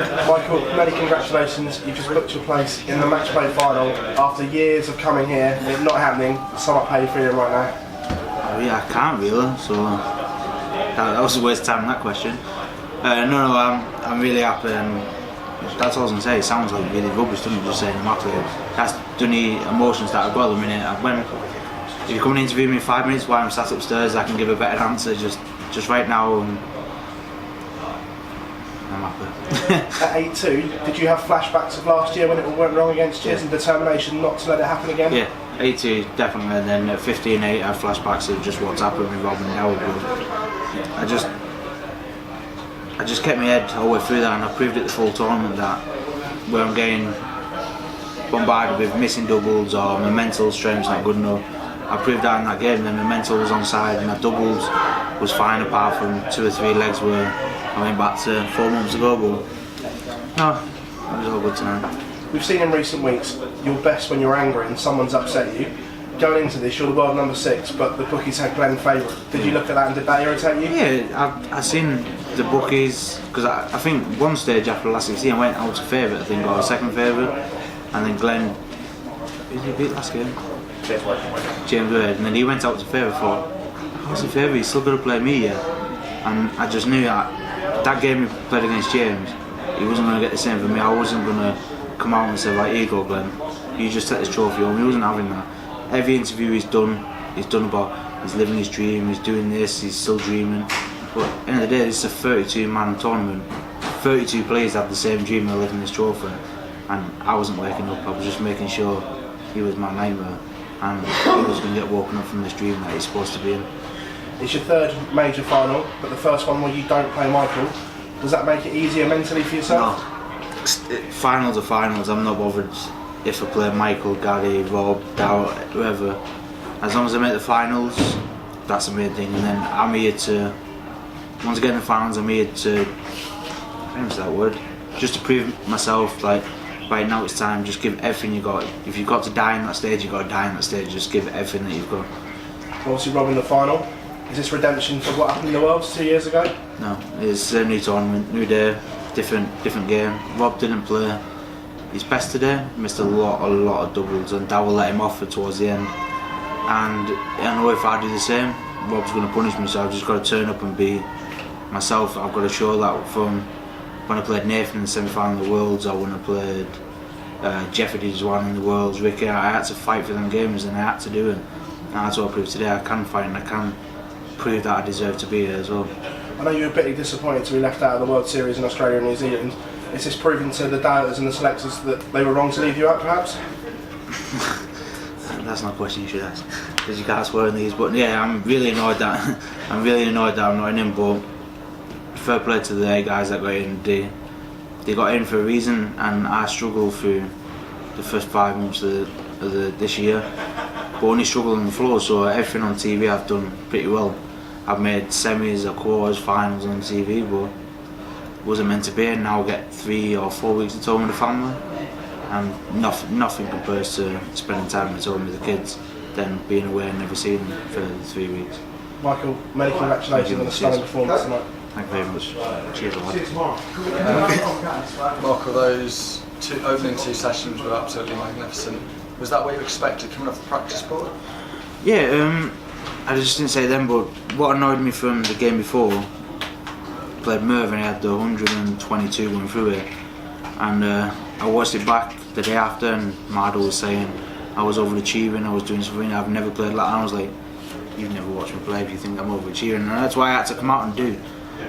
Michael, many congratulations. You've just booked your place in the Matchplay final after years of coming here and it not happening. Sum up how you're feeling right now. Oh yeah, I can't really, so that was a waste of time, that question. I'm really happy, and that's all I was going to say. It sounds like really rubbish, doesn't it, just saying I'm happy. That's the only emotions that I've got at the minute. If you come and interview me in 5 minutes while I'm sat upstairs, I can give a better answer. Just right now, I'm happy. At 8-2, did you have flashbacks of last year when it all went wrong against you, and determination not to let it happen again? Yeah, 8-2 definitely, and then at 15-8 I had flashbacks of just what's happened with Rob and Howard. I just kept my head all the way through that, and I proved it the full tournament that where I'm getting bombarded with missing doubles or my mental strength's not good enough. I proved that in that game, and then my mental was on side and my doubles was fine apart from 2 or 3 legs where I went back to 4 months ago, but no, it was all good tonight. We've seen in recent weeks you're best when you're angry and someone's upset you. Going into this, you're the world number 6, but the bookies had Glenn favourite. Did you look at that and did that irritate you? Yeah, I seen the bookies, because I think one stage after the last 16 I went out to favourite, I think, or second favourite, and then Glenn, who did he beat last game? James Wade, and then he went out to favourite. I thought, how's he favourite? He's still going to play me, yeah. And I just knew that game he played against James, he wasn't going to get the same for me. I wasn't going to come out and say, right, here you go, Glenn, you just take this trophy home. He wasn't having that. Every interview he's done about he's living his dream, he's doing this, he's still dreaming. But at the end of the day, this is a 32-man tournament. 32 players have the same dream of living this trophy, and I wasn't waking up. I was just making sure he was my nightmare, and he was going to get woken up from this dream that he's supposed to be in. It's your 3rd major final, but the first one where you don't play Michael. Does that make it easier mentally for yourself? No. Finals are finals. I'm not bothered if I play Michael, Gary, Rob, Dow, whoever. As long as I make the finals, that's the main thing. And then I'm here to, once I get in the finals, I'm here to, I don't know that word, just to prove myself, like, right now it's time, just give everything you got. If you've got to die in that stage, you've got to die in that stage, just give everything that you've got. Obviously Rob in the final. Is this redemption for what happened in the Worlds 2 years ago? No, it's a new tournament, new day, different game. Rob didn't play his best today, missed a lot of doubles, and Dow will let him off towards the end. And I know if I do the same, Rob's going to punish me, so I've just got to turn up and be myself. I've got to show that from when I played Nathan in the semi-final of the Worlds, or when I played Jeopardy's one in the Worlds, Ricky. I had to fight for them games, and I had to do it. And that's what I proved today. I can fight, and I can prove that I deserve to be here as well. I know you were bitterly disappointed to be left out of the World Series in Australia and New Zealand. Is this proving to the doubters and the selectors that they were wrong to leave you out, perhaps? That's not a question you should ask, because you can't swear in these. But yeah, I'm really annoyed that I'm not in him. But fair play to the guys that got in. They got in for a reason, and I struggled through the first 5 months of this year, but only struggled on the floor. So everything on TV I've done pretty well. I've made semis or quarters, finals on TV, but wasn't meant to be, and now I get 3 or 4 weeks at home with the family, and nothing compares to spending time at home with the kids than being away and never seeing them for 3 weeks. Michael, many congratulations on the stunning performance tonight. Thank you very much. Cheers, Michael, those opening 2 sessions were absolutely magnificent. Was that what you expected coming off the practice board? Yeah, I just didn't say them, but what annoyed me from the game before, played Merv and he had the 122 going through it, and I watched it back the day after, and Mardle was saying I was overachieving, I was doing something I've never played like that. I was like, you've never watched me play if you think I'm overachieving, and that's why I had to come out and do.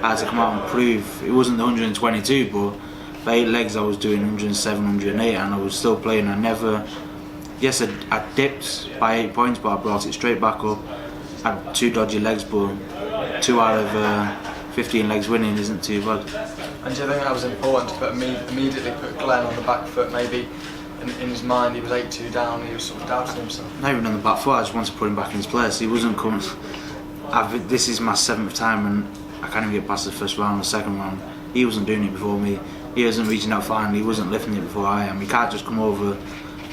I had to come out and prove it wasn't the 122, but by 8 legs I was doing 107, 108, and I was still playing. Yes, I dipped by 8 points, but I brought it straight back up. I had 2 dodgy legs, but 2 out of 15 legs winning isn't too bad. And do you think that was important to immediately put Glenn on the back foot? Maybe in his mind he was 8-2 down, he was sort of doubting himself. Not even on the back foot, I just wanted to put him back in his place. He wasn't coming. This is my 7th time and I can't even get past the first round or second round. He wasn't doing it before me. He wasn't reaching out finally, he wasn't lifting it before I am. He can't just come over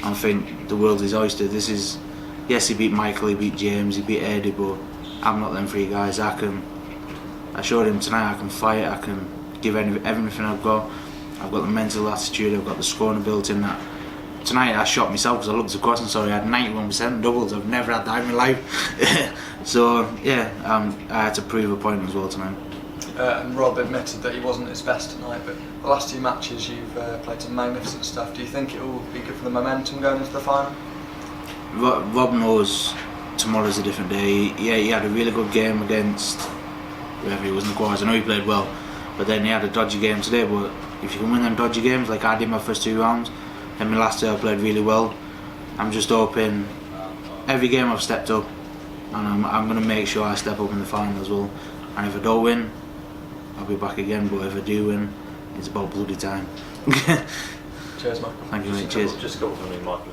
and think the world is oyster. This is, yes, he beat Michael, he beat James, he beat Eddie, but I'm not them 3 guys. I showed him tonight I can fight, I can give everything I've got. I've got the mental attitude, I've got the scoring ability in that. Tonight I shot myself because I looked across and saw I had 91% doubles. I've never had that in my life. So yeah, I had to prove a point as well tonight. And Rob admitted that he wasn't his best tonight, but the last 2 matches you've played some magnificent stuff. Do you think it will be good for the momentum going into the final? Rob knows tomorrow's a different day. Yeah, he had a really good game against whoever he was in the quarters. I know he played well, but then he had a dodgy game today. But if you can win them dodgy games like I did my first 2 rounds, then my last day I played really well. I'm just hoping every game I've stepped up, and I'm going to make sure I step up in the final as well. And if I don't win, I'll be back again, but if I do win, it's about bloody time. Cheers, Michael. Thank you, mate. Cheers. Just a couple from me, Michael.